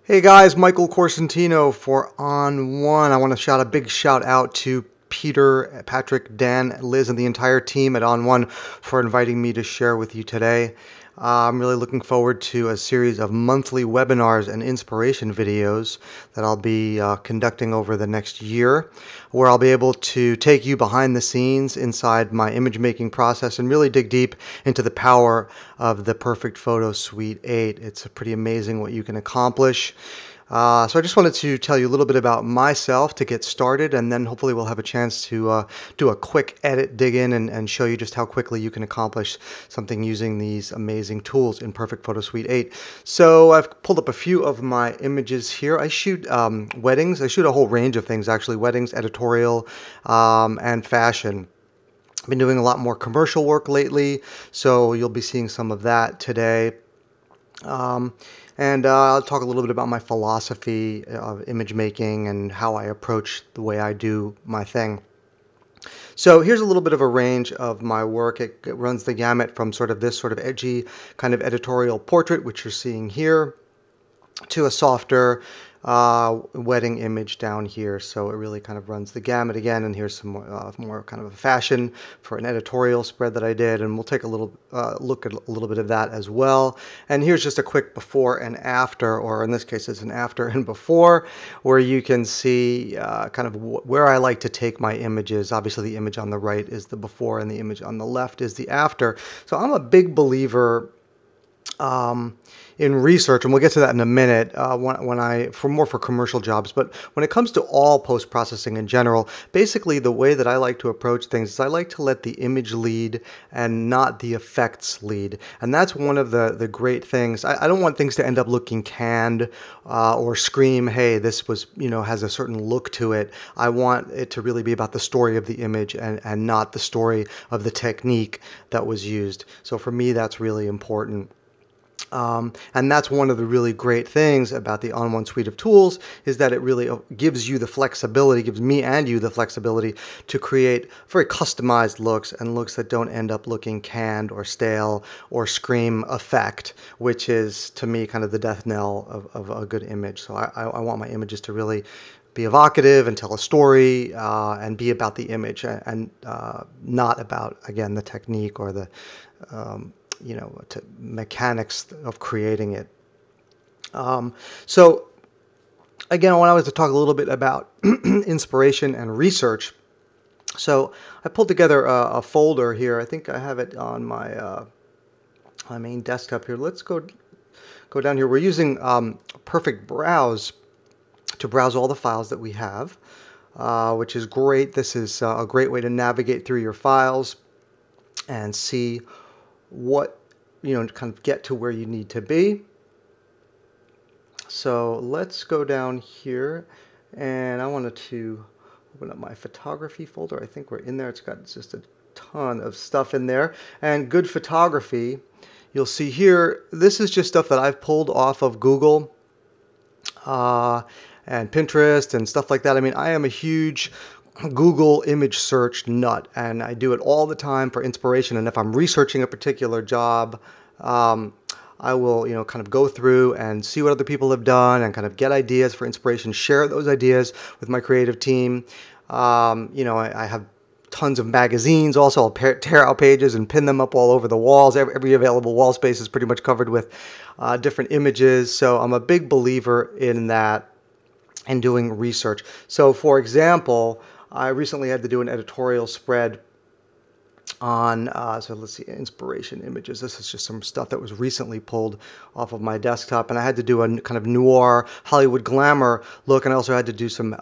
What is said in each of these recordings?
Hey guys, Michael Corsentino for On One. I want to shout a big shout out to Peter, Patrick, Dan, Liz, and the entire team at On One for inviting me to share with you today. I'm really looking forward to a series of monthly webinars and inspiration videos that I'll be conducting over the next year, where I'll be able to take you behind the scenes inside my image making process and really dig deep into the power of the Perfect Photo Suite 8. It's pretty amazing what you can accomplish. So I just wanted to tell you a little bit about myself to get started, and then hopefully we'll have a chance to do a quick edit, dig in, and show you just how quickly you can accomplish something using these amazing tools in Perfect Photo Suite 8. So I've pulled up a few of my images here. I shoot weddings. I shoot a whole range of things, actually. Weddings, editorial, and fashion. I've been doing a lot more commercial work lately, so you'll be seeing some of that today. And I'll talk a little bit about my philosophy of image making and how I approach the way I do my thing. So here's a little bit of a range of my work. It runs the gamut from sort of this sort of edgy kind of editorial portrait, which you're seeing here, to a softer wedding image down here. So it really kind of runs the gamut again. And here's some more kind of a fashion for an editorial spread that I did, and we'll take a little look at a little bit of that as well. And here's just a quick before and after, or in this case it's an after and before, where you can see kind of where I like to take my images. Obviously the image on the right is the before and the image on the left is the after. So I'm a big believer in research, and we'll get to that in a minute, for commercial jobs. But when it comes to all post-processing in general, basically the way that I like to approach things is I like to let the image lead and not the effects lead. And that's one of the great things. I don't want things to end up looking canned or scream, hey, this was, has a certain look to it. I want it to really be about the story of the image and not the story of the technique that was used. So for me, that's really important. And that's one of the really great things about the On One suite of tools, is that it really gives you the flexibility, gives me and you the flexibility to create very customized looks, and looks that don't end up looking canned or stale or scream effect, which is to me kind of the death knell of a good image. So I want my images to really be evocative and tell a story and be about the image, and not about, again, the technique or the mechanics of creating it. So again, I wanted to talk a little bit about inspiration and research. So I pulled together a folder here. I think I have it on my main desktop here. Let's go down here. We're using Perfect Browse to browse all the files that we have, which is great. This is a great way to navigate through your files and see what, kind of get to where you need to be. So let's go down here, and I wanted to open up my photography folder. I think we're in there. It's got just a ton of stuff in there, and good photography. You'll see here, this is just stuff that I've pulled off of Google and Pinterest and stuff like that. I mean, I am a huge Google image search nut, and I do it all the time for inspiration. And if I'm researching a particular job, I will, kind of go through and see what other people have done and kind of get ideas for inspiration, share those ideas with my creative team. I have tons of magazines also. I'll tear out pages and pin them up all over the walls. Every available wall space is pretty much covered with different images. So I'm a big believer in that and doing research. So for example, I recently had to do an editorial spread on, so let's see, inspiration images. This is just some stuff that was recently pulled off of my desktop, and I had to do a kind of noir Hollywood glamour look, and I also had to do some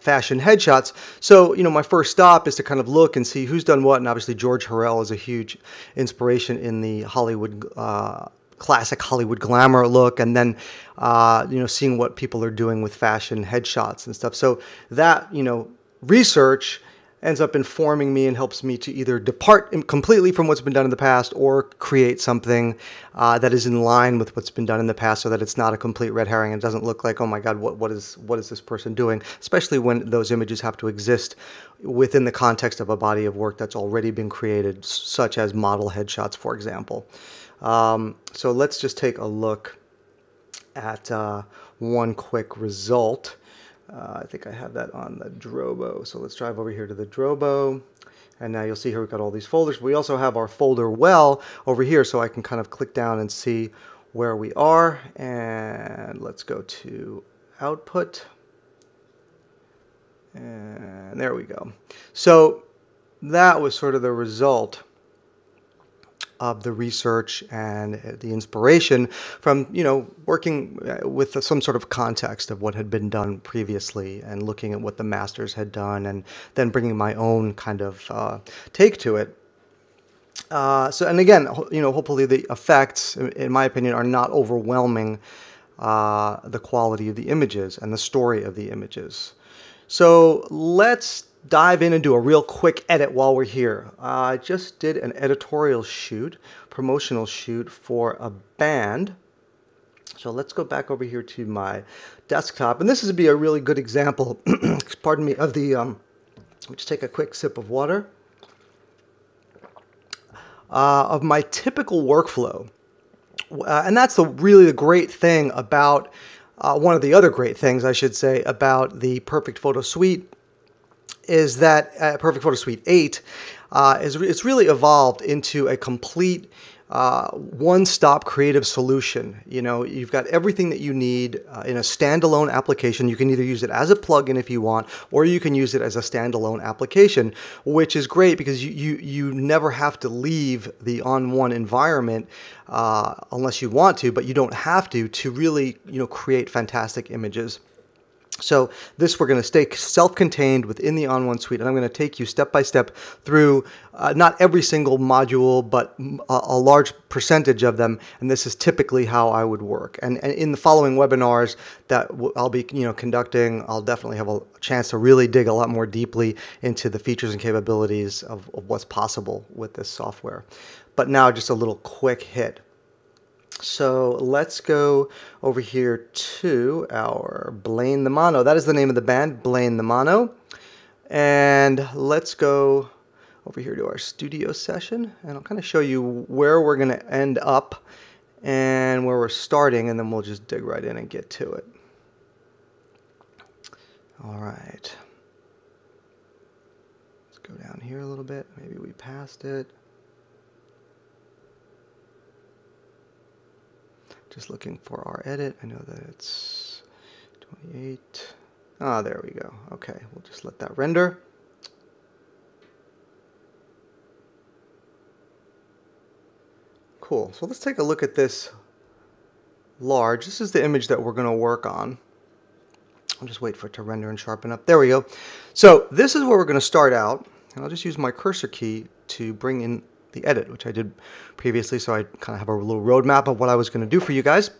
fashion headshots. So, my first stop is to kind of look and see who's done what, and obviously George Harrell is a huge inspiration in the Hollywood classic Hollywood glamour look, and then seeing what people are doing with fashion headshots and stuff. So that, research ends up informing me and helps me to either depart completely from what's been done in the past or create something that is in line with what's been done in the past, so that it's not a complete red herring and doesn't look like, oh my God, what is this person doing? Especially when those images have to exist within the context of a body of work that's already been created, such as model headshots, for example. So let's just take a look at one quick result. I think I have that on the Drobo. So let's drive over here to the Drobo. And now you'll see here we've got all these folders. We also have our folder well over here, so I can kind of click down and see where we are. And let's go to output. And there we go. So that was sort of the result of the research and the inspiration from, working with some sort of context of what had been done previously and looking at what the masters had done and then bringing my own kind of take to it. And again, hopefully the effects, in my opinion, are not overwhelming the quality of the images and the story of the images. So let's dive in and do a real quick edit while we're here. I just did an editorial shoot, promotional shoot for a band. So let's go back over here to my desktop. And this would be a really good example, pardon me, of the, let me just take a quick sip of water, of my typical workflow. And that's really the great thing about, one of the other great things, I should say, about the Perfect Photo Suite is that Perfect Photo Suite 8 it's really evolved into a complete one-stop creative solution. You've got everything that you need in a standalone application. You can either use it as a plugin if you want, or you can use it as a standalone application, which is great because you never have to leave the On1 environment unless you want to, but you don't have to really create fantastic images. So this, we're going to stay self-contained within the On1 suite, and I'm going to take you step by step through not every single module, but a large percentage of them, and this is typically how I would work. And in the following webinars that I'll be conducting, I'll definitely have a chance to really dig a lot more deeply into the features and capabilities of what's possible with this software. But now just a little quick hit. So let's go over here to our Blaine the Mono. That is the name of the band, Blaine the Mono. And let's go over here to our studio session, and I'll kind of show you where we're going to end up and where we're starting, and then we'll just dig right in and get to it. All right. Let's go down here a little bit. Maybe we passed it. Just looking for our edit. I know that it's 28. Ah, there we go. Okay, we'll just let that render. Cool. So let's take a look at this large. This is the image that we're going to work on. I'll just wait for it to render and sharpen up. There we go. So this is where we're going to start out. And I'll just use my cursor key to bring in the edit, which I did previously, so I kind of have a little roadmap of what I was going to do for you guys.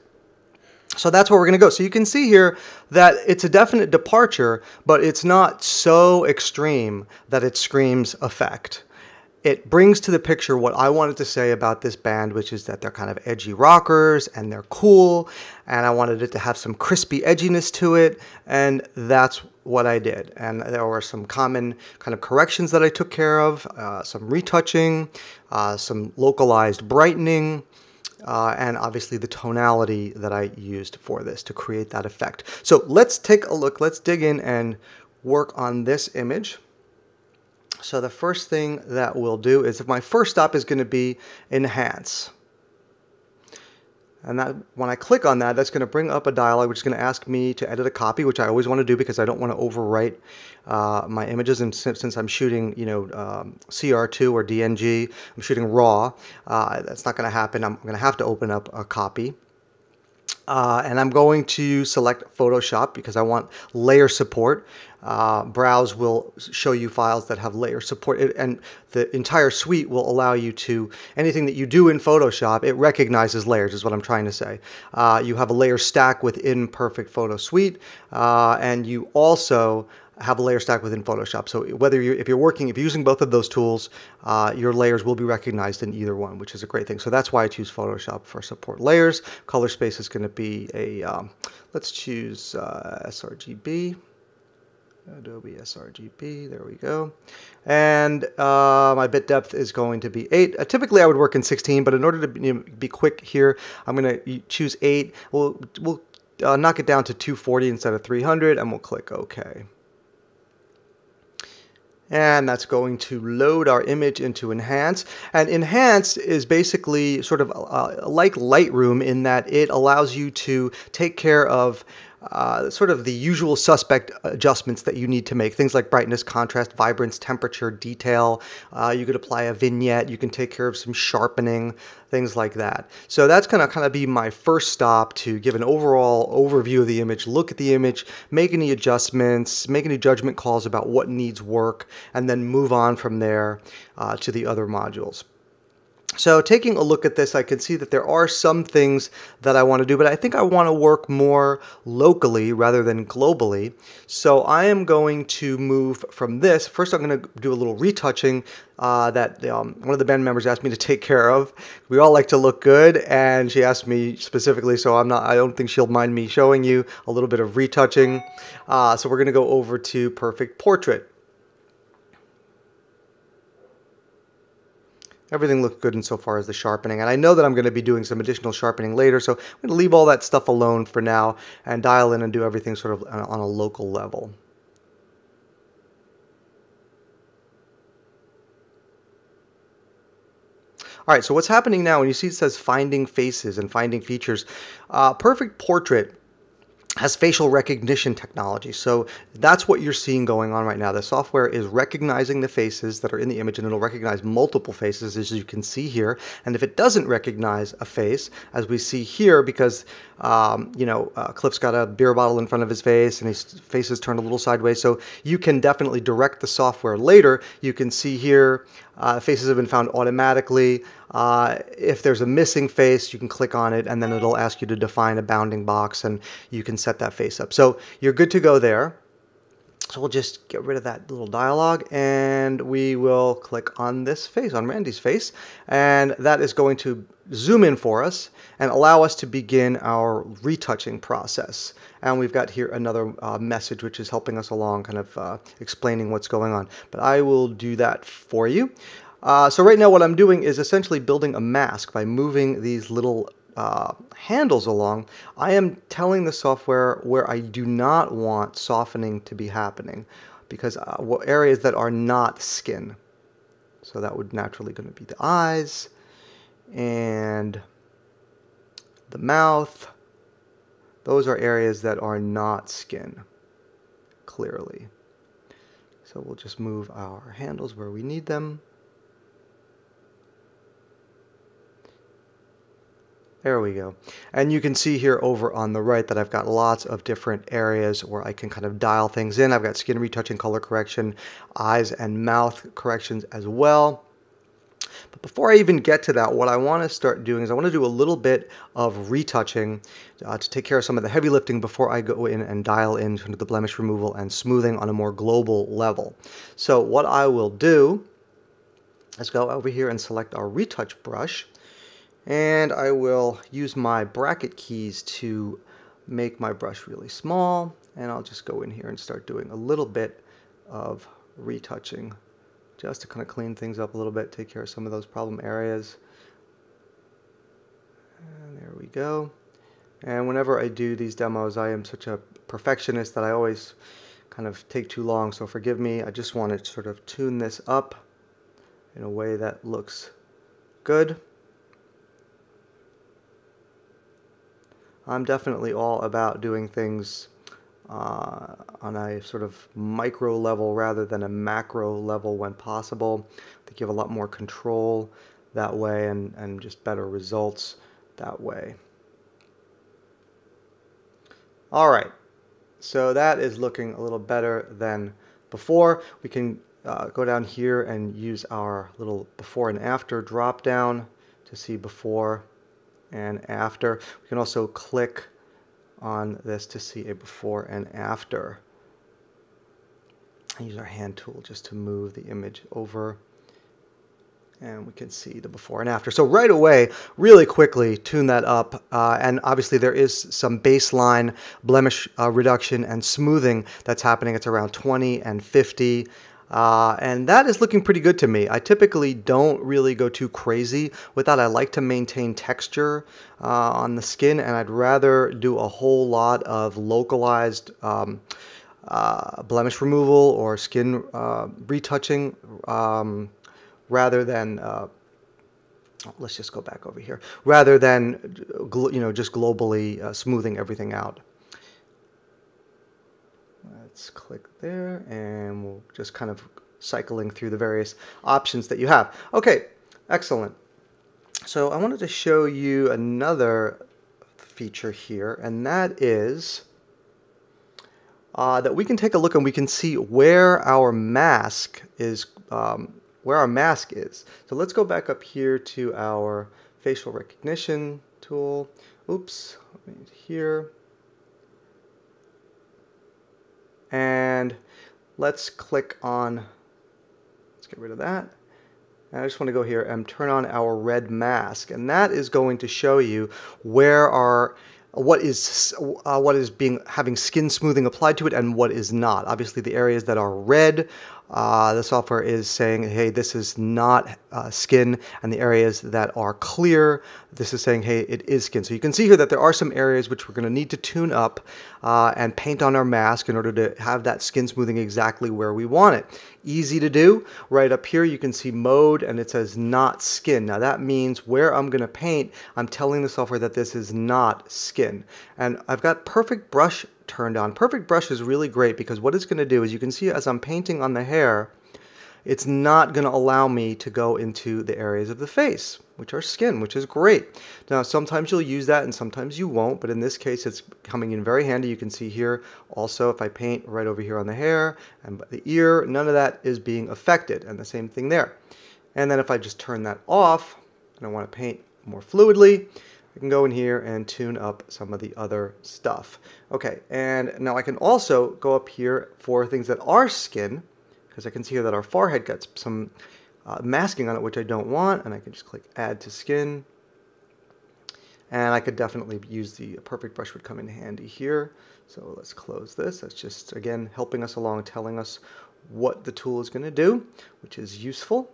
So that's where we're going to go. So you can see here that it's a definite departure, but it's not so extreme that it screams effect. It brings to the picture what I wanted to say about this band, which is that they're kind of edgy rockers and they're cool, and I wanted it to have some crispy edginess to it, and that's what I did. And there were some common kind of corrections that I took care of, some retouching, some localized brightening, and obviously the tonality that I used for this to create that effect. So let's take a look, let's dig in and work on this image. So the first thing that we'll do is, if my first stop is going to be enhance. And that, when I click on that, that's going to bring up a dialog which is going to ask me to edit a copy, which I always want to do because I don't want to overwrite my images. And since I'm shooting, CR2 or DNG, I'm shooting RAW. That's not going to happen. I'm going to have to open up a copy. And I'm going to select Photoshop because I want layer support. Browse will show you files that have layer support, and the entire suite will allow you to, anything that you do in Photoshop, it recognizes layers, is what I'm trying to say. You have a layer stack within Perfect Photo Suite, and you also have a layer stack within Photoshop. So whether if you're using both of those tools, your layers will be recognized in either one, which is a great thing. So that's why I choose Photoshop for support layers. Color space is going to be a, let's choose sRGB. Adobe sRGB, there we go. And my bit depth is going to be 8. Typically I would work in 16, but in order to be quick here, I'm going to choose 8. We'll knock it down to 240 instead of 300, and we'll click OK. And that's going to load our image into Enhance. And Enhance is basically sort of like Lightroom in that it allows you to take care of sort of the usual suspect adjustments that you need to make. Things like brightness, contrast, vibrance, temperature, detail. You could apply a vignette. You can take care of some sharpening, things like that. So that's going to kind of be my first stop to give an overall overview of the image, look at the image, make any adjustments, make any judgment calls about what needs work, and then move on from there to the other modules. So taking a look at this, I can see that there are some things that I want to do, but I think I want to work more locally rather than globally. So I am going to move from this. First, I'm going to do a little retouching that one of the band members asked me to take care of. We all like to look good, and she asked me specifically, so I don't think she'll mind me showing you a little bit of retouching. So we're going to go over to Perfect Portrait. Everything looks good insofar as the sharpening, and I know that I'm going to be doing some additional sharpening later, so I'm going to leave all that stuff alone for now and dial in and do everything sort of on a local level. All right, so what's happening now, when you see it says Finding Faces and Finding Features, Perfect Portrait has facial recognition technology. So that's what you're seeing going on right now. The software is recognizing the faces that are in the image, and it'll recognize multiple faces, as you can see here. And if it doesn't recognize a face, as we see here, because Cliff's got a beer bottle in front of his face and his face is turned a little sideways, so you can definitely direct the software later. You can see here faces have been found automatically. If there's a missing face, you can click on it and then it'll ask you to define a bounding box, and you can set that face up. So you're good to go there. So we'll just get rid of that little dialogue, and we will click on this face, on Randy's face, and that is going to zoom in for us and allow us to begin our retouching process. And we've got here another message which is helping us along, kind of explaining what's going on. But I will do that for you. So right now what I'm doing is essentially building a mask by moving these little handles along. I am telling the software where I do not want softening to be happening, because areas that are not skin. So that would naturally going to be the eyes and the mouth. Those are areas that are not skin, clearly. So we'll just move our handles where we need them. There we go. And you can see here over on the right that I've got lots of different areas where I can kind of dial things in. I've got skin retouching, color correction, eyes and mouth corrections as well. But before I even get to that, what I want to start doing is I want to do a little bit of retouching to take care of some of the heavy lifting before I go in and dial into the blemish removal and smoothing on a more global level. So what I will do is go over here and select our retouch brush. And I will use my bracket keys to make my brush really small, and I'll just go in here and start doing a little bit of retouching just to kind of clean things up a little bit, take care of some of those problem areas. And there we go. And whenever I do these demos, I am such a perfectionist that I always kind of take too long, so forgive me. I just want to sort of tune this up in a way that looks good. I'm definitely all about doing things on a sort of micro level rather than a macro level when possible. I think you have a lot more control that way and just better results that way. All right, so that is looking a little better than before. We can go down here and use our little before and after drop down to see before and after. We can also click on this to see a before and after. I use our hand tool just to move the image over And we can see the before and after. So right away, really quickly, tune that up. And obviously there is some baseline blemish reduction and smoothing that's happening. It's around 20 and 50. And that is looking pretty good to me. I typically don't really go too crazy with that. I like to maintain texture on the skin, and I'd rather do a whole lot of localized blemish removal or skin retouching rather than let's just go back over here, rather than just globally smoothing everything out. Let's click there, and we'll just kind of cycling through the various options that you have. Okay, excellent. So I wanted to show you another feature here, and that is that we can take a look and we can see where our mask is. So let's go back up here to our facial recognition tool. Oops, here. And let's click on, let's get rid of that. And I just want to go here and turn on our red mask. And that is going to show you where our what is having skin smoothing applied to it and what is not. Obviously, the areas that are red, the software is saying, hey, this is not skin, and the areas that are clear, this is saying, hey, it is skin. So you can see here that there are some areas which we're going to need to tune up and paint on our mask in order to have that skin smoothing exactly where we want it. Easy to do. Right up here you can see mode, and it says not skin. Now that means where I'm going to paint, I'm telling the software that this is not skin. And I've got perfect brush turned on. Perfect brush is really great because what it's going to do is, you can see as I'm painting on the hair, it's not going to allow me to go into the areas of the face, which are skin, which is great. Now, sometimes you'll use that and sometimes you won't, but in this case, it's coming in very handy. You can see here also, if I paint right over here on the hair and the ear, none of that is being affected, and the same thing there. And then if I just turn that off and I want to paint more fluidly, I can go in here and tune up some of the other stuff. Okay, and now I can also go up here for things that are skin, because I can see here that our forehead got some masking on it, which I don't want, and I can just click Add to Skin. And I could definitely use the perfect brush would come in handy here. So let's close this. That's just, again, helping us along, telling us what the tool is going to do, which is useful.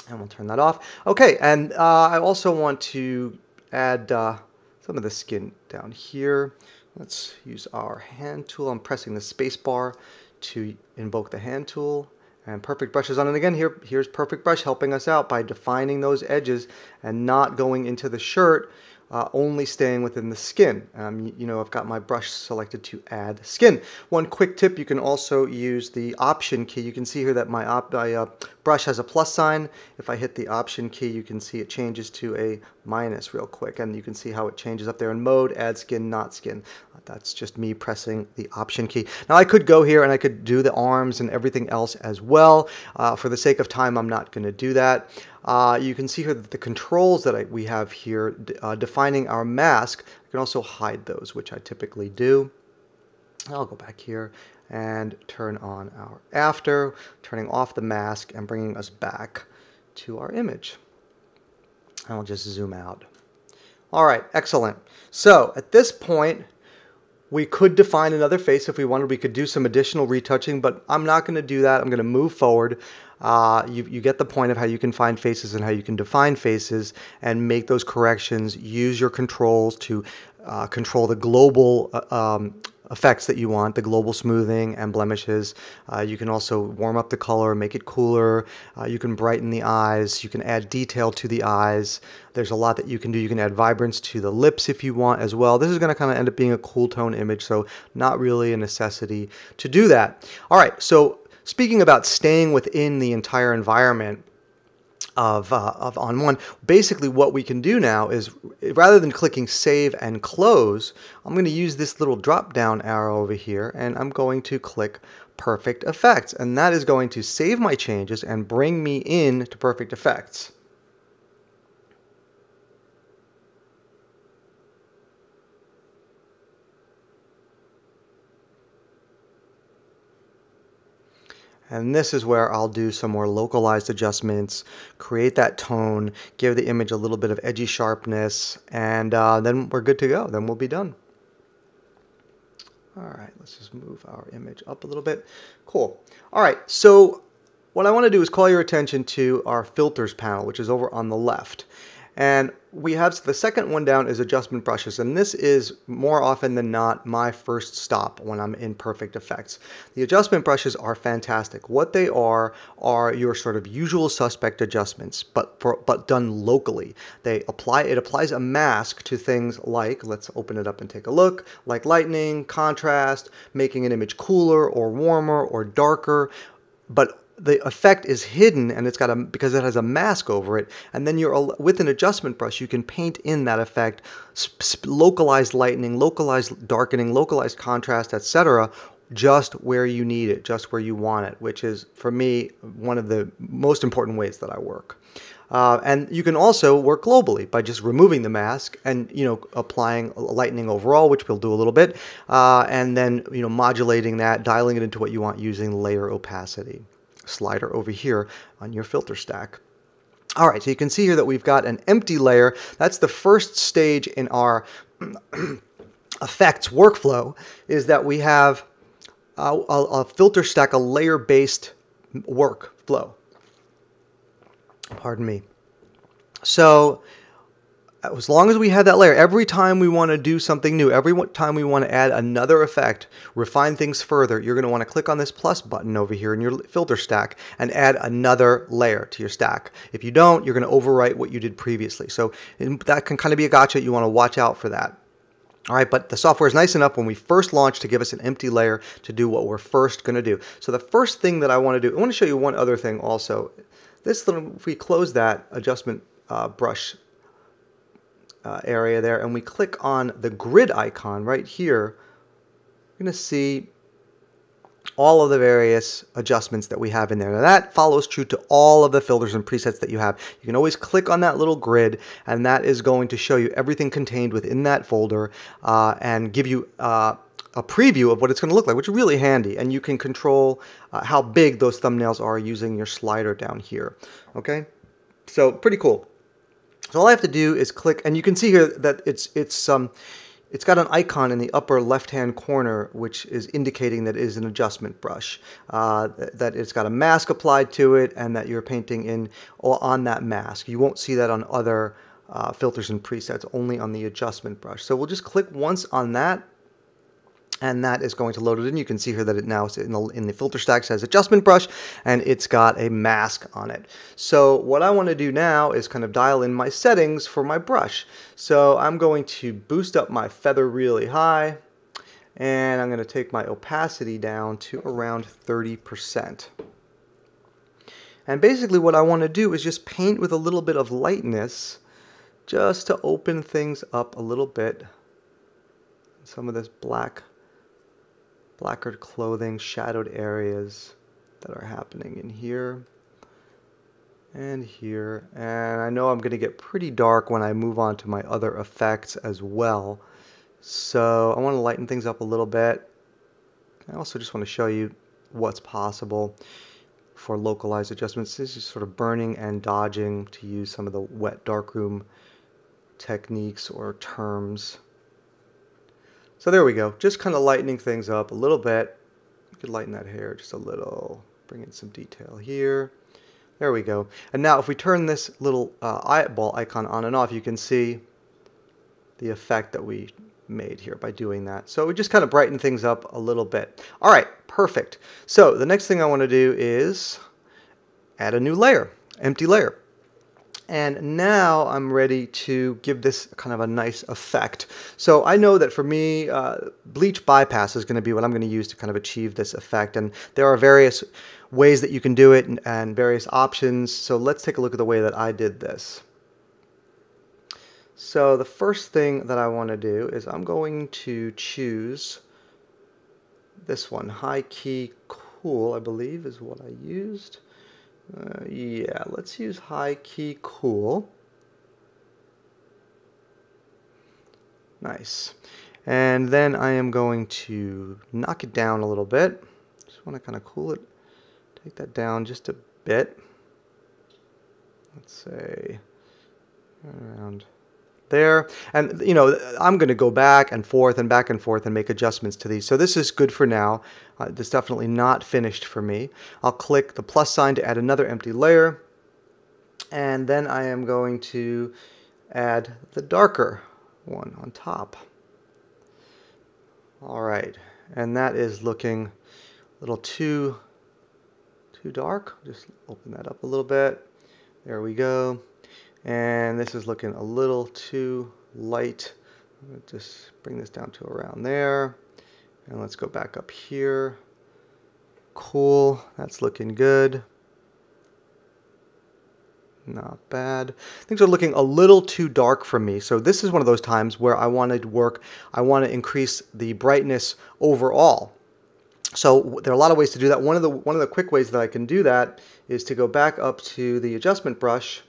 And we'll turn that off. Okay, and I also want to add some of the skin down here. Let's use our hand tool. I'm pressing the space bar to invoke the hand tool, and perfect brush is on. And again, here's perfect brush helping us out by defining those edges and not going into the shirt, only staying within the skin. I've got my brush selected to add skin. One quick tip, you can also use the Option key. You can see here that my brush has a plus sign. If I hit the Option key, you can see it changes to a minus real quick, and you can see how it changes up there in mode, add skin, not skin. That's just me pressing the Option key. Now I could go here and I could do the arms and everything else as well. For the sake of time, I'm not going to do that. You can see here that the controls that we have here defining our mask, I can also hide those, which I typically do. I'll go back here and turn on our after, turning off the mask and bringing us back to our image. And I'll just zoom out. All right, excellent. So at this point, we could define another face if we wanted. We could do some additional retouching, but I'm not going to do that. I'm going to move forward. You get the point of how you can find faces and how you can define faces and make those corrections. Use your controls to control the global effects that you want, the global smoothing and blemishes. You can also warm up the color, make it cooler. You can brighten the eyes. You can add detail to the eyes. There's a lot that you can do. You can add vibrance to the lips if you want as well. This is going to kind of end up being a cool tone image, so not really a necessity to do that. All right, so speaking about staying within the entire environment of on one, basically what we can do now is, rather than clicking save and close, I'm going to use this little drop down arrow over here, and I'm going to click perfect effects, and that is going to save my changes and bring me in to perfect effects. And this is where I'll do some more localized adjustments, create that tone, give the image a little bit of edgy sharpness, and then we're good to go. Then we'll be done. All right, let's just move our image up a little bit. Cool. All right, so what I want to do is call your attention to our filters panel, which is over on the left. And we have the second one down is adjustment brushes, and this is more often than not my first stop when I'm in Perfect Effects. The adjustment brushes are fantastic. What they are your sort of usual suspect adjustments, but done locally. It applies a mask to things like, let's open it up and take a look, like lightning, contrast, making an image cooler or warmer or darker, but the effect is hidden, and it's got because it has a mask over it, and then with an adjustment brush you can paint in that effect, localized lightening, localized darkening, localized contrast, etc., just where you need it, just where you want it, which is for me one of the most important ways that I work. And you can also work globally by just removing the mask and applying lightening overall, which we'll do a little bit, and then modulating that, dialing it into what you want using layer opacity slider over here on your filter stack. All right, so you can see here that we've got an empty layer. That's the first stage in our effects workflow, is that we have a filter stack, a layer-based workflow. Pardon me. So as long as we have that layer, every time we want to do something new, every time we want to add another effect, refine things further, you're going to want to click on this plus button over here in your filter stack and add another layer to your stack. If you don't, you're going to overwrite what you did previously. So that can kind of be a gotcha. You want to watch out for that. All right, but the software is nice enough when we first launch to give us an empty layer to do what we're first going to do. So the first thing that I want to do, I want to show you one other thing also. This little, if we close that adjustment brush area there and we click on the grid icon right here, you're going to see all of the various adjustments that we have in there. Now that follows true to all of the filters and presets that you have. You can always click on that little grid, and that is going to show you everything contained within that folder and give you a preview of what it's going to look like, which is really handy. And you can control how big those thumbnails are using your slider down here. Okay, so pretty cool. So all I have to do is click, and you can see here that it's got an icon in the upper left-hand corner, which is indicating that it is an adjustment brush, that it's got a mask applied to it, and that you're painting on that mask. You won't see that on other filters and presets, only on the adjustment brush. So we'll just click once on that, and that is going to load it in. You can see here that it now in the filter stack says adjustment brush, and it's got a mask on it. So what I want to do now is kind of dial in my settings for my brush. So I'm going to boost up my feather really high, and I'm going to take my opacity down to around 30%. And basically what I want to do is just paint with a little bit of lightness, just to open things up a little bit. Some of this blackered clothing, shadowed areas that are happening in here and here. And I know I'm going to get pretty dark when I move on to my other effects as well. So I want to lighten things up a little bit. I also just want to show you what's possible for localized adjustments. This is sort of burning and dodging, to use some of the wet darkroom techniques or terms. So there we go, just kind of lightening things up a little bit. You could lighten that hair just a little, bring in some detail here. There we go. And now if we turn this little eyeball icon on and off, you can see the effect that we made here by doing that. So we just kind of brighten things up a little bit. All right, perfect. So the next thing I want to do is add a new layer, empty layer. And now I'm ready to give this kind of a nice effect. So I know that for me, Bleach Bypass is going to be what I'm going to use to kind of achieve this effect. And there are various ways that you can do it and various options. So let's take a look at the way that I did this. So the first thing that I want to do is I'm going to choose this one, High Key Cool, I believe is what I used. Yeah, let's use High Key Cool. Nice. And then I am going to knock it down a little bit. Just want to kind of cool it take that down just a bit. Let's say around there. And, you know, I'm going to go back and forth and make adjustments to these. So this is good for now. This is definitely not finished for me. I'll click the plus sign to add another empty layer. And then I am going to add the darker one on top. All right. And that is looking a little too dark. Just open that up a little bit. There we go. And this is looking a little too light. Just bring this down to around there. And let's go back up here. Cool. That's looking good. Not bad. Things are looking a little too dark for me. So this is one of those times where I want to increase the brightness overall. So there are a lot of ways to do that. One of the quick ways that I can do that is to go back up to the adjustment brush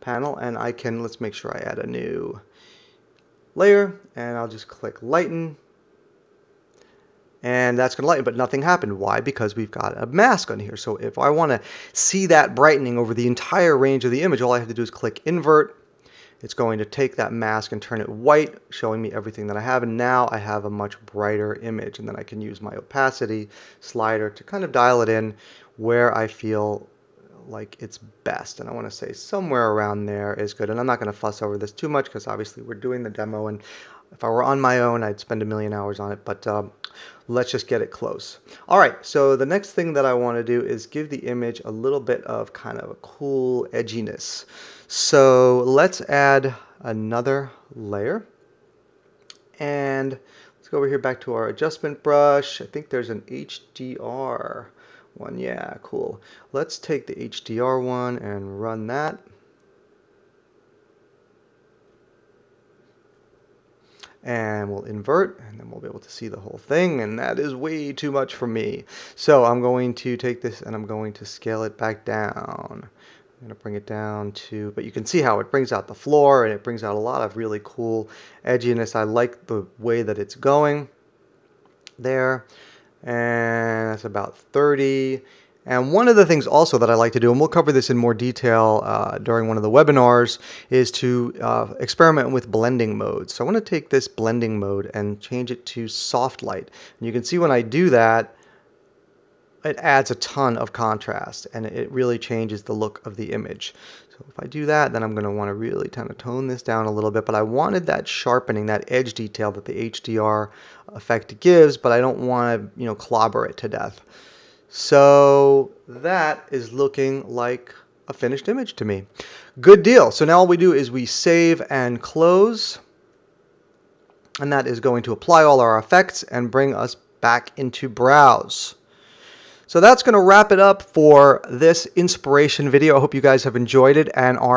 panel, and I can, let's make sure I add a new layer, and I'll just click lighten, and that's going to lighten, but nothing happened. Why? Because we've got a mask on here. So if I want to see that brightening over the entire range of the image, all I have to do is click invert. It's going to take that mask and turn it white, showing me everything that I have, and now I have a much brighter image. And then I can use my opacity slider to kind of dial it in where I feel like it's best. And I want to say somewhere around there is good. And I'm not going to fuss over this too much because obviously we're doing the demo, and if I were on my own, I'd spend a million hours on it, but let's just get it close. All right, so the next thing that I want to do is give the image a little bit of kind of a cool edginess. So let's add another layer, and let's go over here back to our adjustment brush. I think there's an HDR one. Yeah, cool. Let's take the HDR one and run that. And we'll invert, and then we'll be able to see the whole thing, and that is way too much for me. So I'm going to take this and I'm going to scale it back down. I'm going to bring it down to, but you can see how it brings out the floor, and it brings out a lot of really cool edginess. I like the way that it's going there, and that's about 30. And one of the things also that I like to do, and we'll cover this in more detail during one of the webinars, is to experiment with blending modes. So I want to take this blending mode and change it to soft light. And you can see when I do that, it adds a ton of contrast, and it really changes the look of the image. So if I do that, then I'm going to want to really kind of tone this down a little bit. But I wanted that sharpening, that edge detail that the HDR effect gives, but I don't want to, clobber it to death. So that is looking like a finished image to me. Good deal. So now all we do is we save and close, and that is going to apply all our effects and bring us back into Browse. So that's going to wrap it up for this inspiration video. I hope you guys have enjoyed it and are